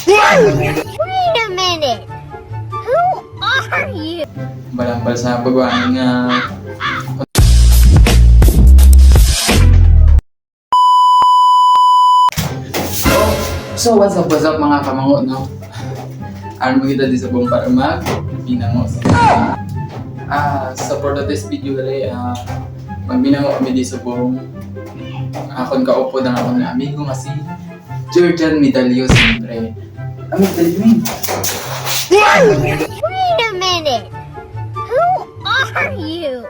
Wait a minute. Who are you? Balambal sa pagwaan nga So what's up mga kamango, no? Ano mo kita di sa buong para mag-binango so for this video gali, magbinango kami di sa buong akon kaupo ng akong amigo nga si Jordan Medalio siyempre. Medalio Wait a minute. Who are you?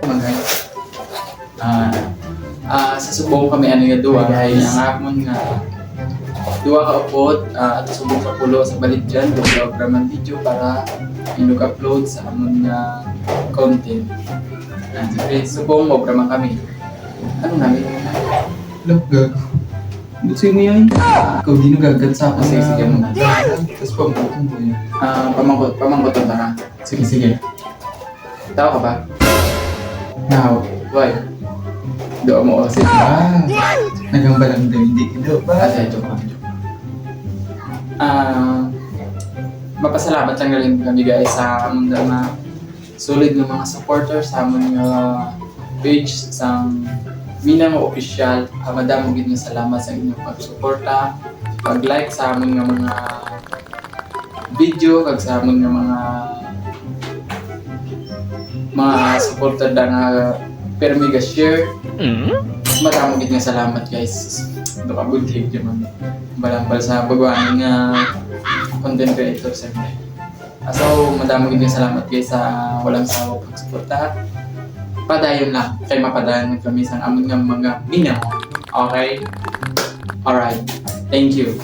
Sa subong kami ano yung duwa guys, ang akon nga duwa ka upod at subong sa pulo sa balit dyan, program video para inug-upload sa amon nga content. Siyempre, subong program kami. Ano namin? Look, gag. Buti mo yan. Ikaw di nagagad sa ako. Sige mo na. Tapos pamangkot mo yun. Pamangkot mo na. Sige. Tao ka ba? Now, why? Doon mo kasi. Nagambal lang daw, hindi ka ba? Joke lang. Mapasalamat lang rin kami guys sa amon na solid ng mga supporters sa amon nga page sa Minango Official. Madamo gid nga salamat sa inyong pagsuporta, pag-like sa amon nga mga video, kag sa amon nga mga supporter nga permi ga share. Madamo gid nga salamat guys. Do ka bulig man. Balambal sa pagwaan nga content creator siyempre. So, madami gid nga salamat guys sa walang sawa pagsuporta. Padayon lang, kay mapadayon kami sa amon nga mga binango. Okay? Alright. Thank you.